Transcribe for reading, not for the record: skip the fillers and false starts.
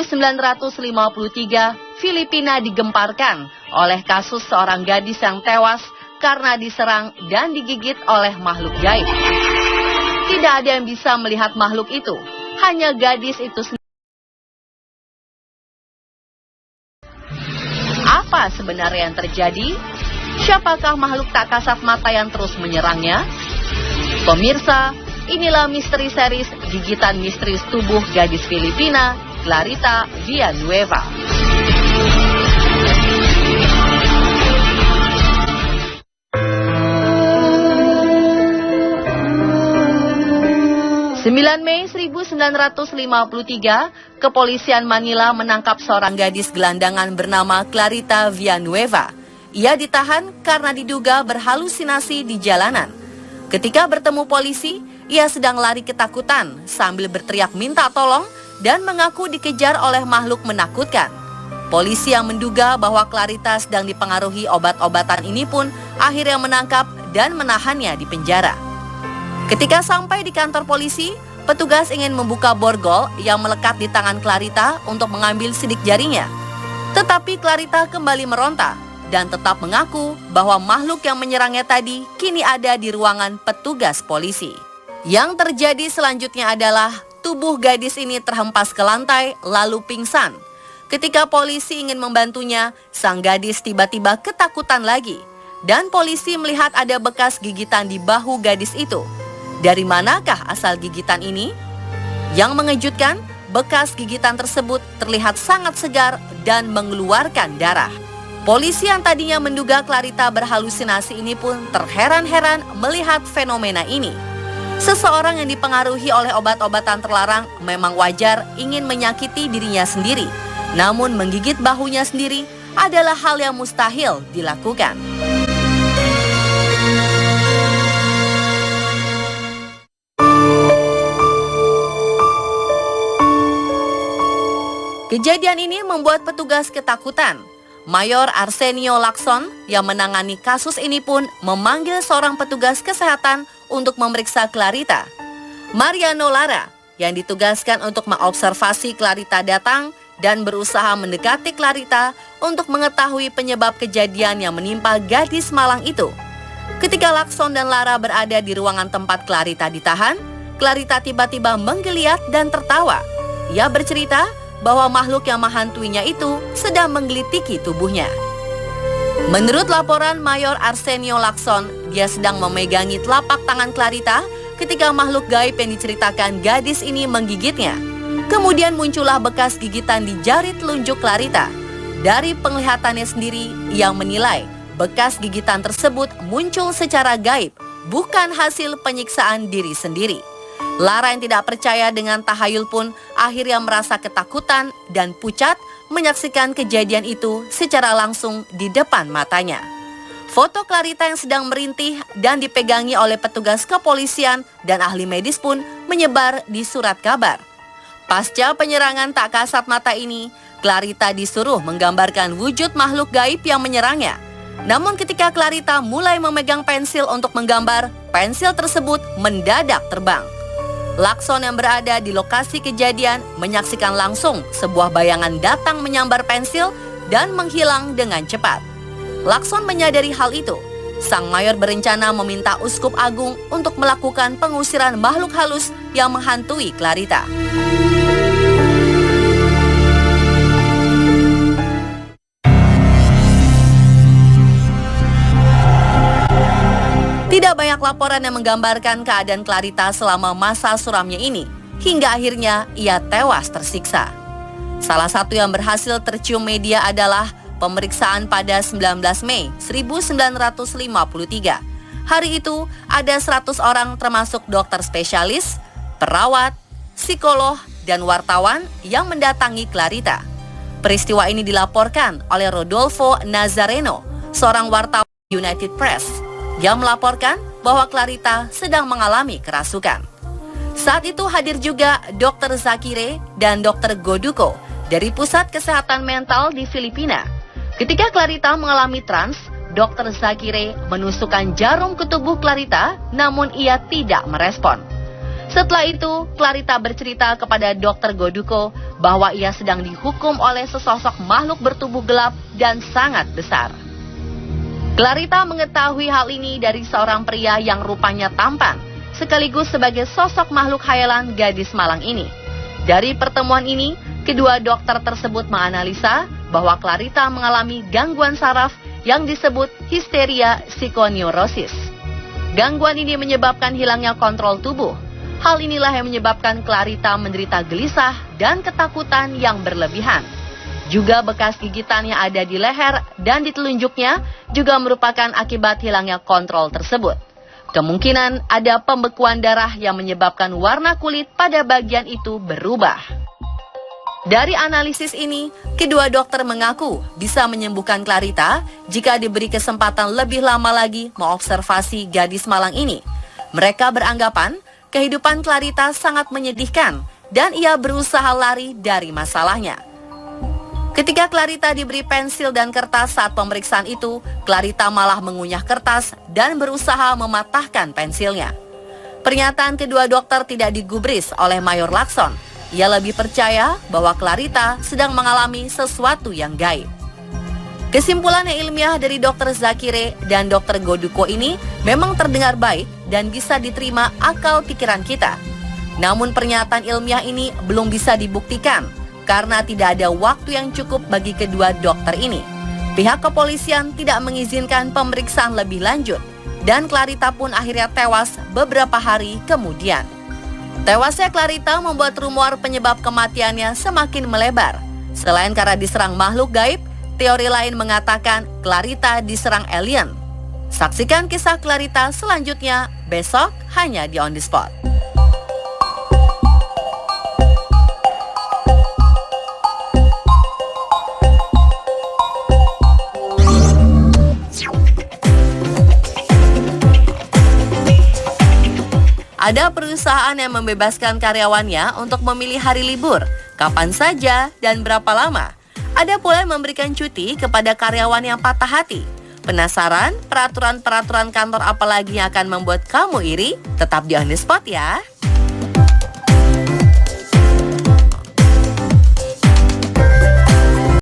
1953, Filipina digemparkan oleh kasus seorang gadis yang tewas karena diserang dan digigit oleh makhluk gaib. Tidak ada yang bisa melihat makhluk itu, hanya gadis itu sendiri. Apa sebenarnya yang terjadi? Siapakah makhluk tak kasat mata yang terus menyerangnya? Pemirsa, inilah misteri series Gigitan Misterius Tubuh Gadis Filipina, Clarita Villanueva. Mei 1953, kepolisian Manila menangkap seorang gadis gelandangan bernama Clarita Villanueva. Ia ditahan karena diduga berhalusinasi di jalanan. Ketika bertemu polisi, ia sedang lari ketakutan sambil berteriak minta tolong dan mengaku dikejar oleh makhluk menakutkan. Polisi yang menduga bahwa Clarita sedang dipengaruhi obat-obatan ini pun akhirnya menangkap dan menahannya di penjara. Ketika sampai di kantor polisi, petugas ingin membuka borgol yang melekat di tangan Clarita untuk mengambil sidik jarinya. Tetapi Clarita kembali meronta dan tetap mengaku bahwa makhluk yang menyerangnya tadi kini ada di ruangan petugas polisi. Yang terjadi selanjutnya adalah tubuh gadis ini terhempas ke lantai lalu pingsan. Ketika polisi ingin membantunya, sang gadis tiba-tiba ketakutan lagi. Dan polisi melihat ada bekas gigitan di bahu gadis itu. Dari manakah asal gigitan ini? Yang mengejutkan, bekas gigitan tersebut terlihat sangat segar dan mengeluarkan darah. Polisi yang tadinya menduga Clarita berhalusinasi ini pun terheran-heran melihat fenomena ini. Seseorang yang dipengaruhi oleh obat-obatan terlarang memang wajar ingin menyakiti dirinya sendiri. Namun menggigit bahunya sendiri adalah hal yang mustahil dilakukan. Kejadian ini membuat petugas ketakutan. Mayor Arsenio Lacson yang menangani kasus ini pun memanggil seorang petugas kesehatan untuk memeriksa Clarita. Mariano Lara yang ditugaskan untuk mengobservasi Clarita datang dan berusaha mendekati Clarita untuk mengetahui penyebab kejadian yang menimpa gadis malang itu. Ketika Lacson dan Lara berada di ruangan tempat Clarita ditahan, Clarita tiba-tiba menggeliat dan tertawa. Ia bercerita bahwa makhluk yang menghantuinya itu sedang menggelitiki tubuhnya. Menurut laporan Mayor Arsenio Lacson, dia sedang memegangi telapak tangan Clarita ketika makhluk gaib yang diceritakan gadis ini menggigitnya. Kemudian muncullah bekas gigitan di jari telunjuk Clarita. Dari penglihatannya sendiri, ia menilai bekas gigitan tersebut muncul secara gaib, bukan hasil penyiksaan diri sendiri. Lara yang tidak percaya dengan tahayul pun akhirnya merasa ketakutan dan pucat menyaksikan kejadian itu secara langsung di depan matanya. Foto Clarita yang sedang merintih dan dipegangi oleh petugas kepolisian dan ahli medis pun menyebar di surat kabar. Pasca penyerangan tak kasat mata ini, Clarita disuruh menggambarkan wujud makhluk gaib yang menyerangnya. Namun ketika Clarita mulai memegang pensil untuk menggambar, pensil tersebut mendadak terbang. Lacson yang berada di lokasi kejadian menyaksikan langsung sebuah bayangan datang menyambar pensil dan menghilang dengan cepat. Lacson menyadari hal itu. Sang mayor berencana meminta uskup agung untuk melakukan pengusiran makhluk halus yang menghantui Clarita. Tidak banyak laporan yang menggambarkan keadaan Clarita selama masa suramnya ini, hingga akhirnya ia tewas tersiksa. Salah satu yang berhasil tercium media adalah pemeriksaan pada 19 Mei 1953. Hari itu ada 100 orang termasuk dokter spesialis, perawat, psikolog, dan wartawan yang mendatangi Clarita. Peristiwa ini dilaporkan oleh Rodolfo Nazareno, seorang wartawan United Press, yang melaporkan bahwa Clarita sedang mengalami kerasukan. Saat itu hadir juga Dr. Zakire dan Dr. Goduko dari Pusat Kesehatan Mental di Filipina. Ketika Clarita mengalami trans, Dr. Zakire menusukkan jarum ke tubuh Clarita, namun ia tidak merespon. Setelah itu, Clarita bercerita kepada Dr. Goduko bahwa ia sedang dihukum oleh sesosok makhluk bertubuh gelap dan sangat besar. Clarita mengetahui hal ini dari seorang pria yang rupanya tampan, sekaligus sebagai sosok makhluk khayalan gadis malang ini. Dari pertemuan ini, kedua dokter tersebut menganalisa bahwa Clarita mengalami gangguan saraf yang disebut histeria psikoneurosis. Gangguan ini menyebabkan hilangnya kontrol tubuh. Hal inilah yang menyebabkan Clarita menderita gelisah dan ketakutan yang berlebihan. Juga bekas gigitan yang ada di leher dan di telunjuknya juga merupakan akibat hilangnya kontrol tersebut. Kemungkinan ada pembekuan darah yang menyebabkan warna kulit pada bagian itu berubah. Dari analisis ini, kedua dokter mengaku bisa menyembuhkan Clarita jika diberi kesempatan lebih lama lagi mengobservasi gadis malang ini. Mereka beranggapan kehidupan Clarita sangat menyedihkan dan ia berusaha lari dari masalahnya. Ketika Clarita diberi pensil dan kertas saat pemeriksaan itu, Clarita malah mengunyah kertas dan berusaha mematahkan pensilnya. Pernyataan kedua dokter tidak digubris oleh Mayor Lacson. Ia lebih percaya bahwa Clarita sedang mengalami sesuatu yang gaib. Kesimpulan yang ilmiah dari Dr. Zakire dan Dr. Goduko ini memang terdengar baik dan bisa diterima akal pikiran kita. Namun pernyataan ilmiah ini belum bisa dibuktikan karena tidak ada waktu yang cukup bagi kedua dokter ini. Pihak kepolisian tidak mengizinkan pemeriksaan lebih lanjut dan Clarita pun akhirnya tewas beberapa hari kemudian. Tewasnya Clarita membuat rumor penyebab kematiannya semakin melebar. Selain karena diserang makhluk gaib, teori lain mengatakan Clarita diserang alien. Saksikan kisah Clarita selanjutnya besok hanya di On The Spot. Ada perusahaan yang membebaskan karyawannya untuk memilih hari libur, kapan saja dan berapa lama. Ada pula yang memberikan cuti kepada karyawan yang patah hati. Penasaran peraturan-peraturan kantor apalagi yang akan membuat kamu iri? Tetap di On The Spot ya.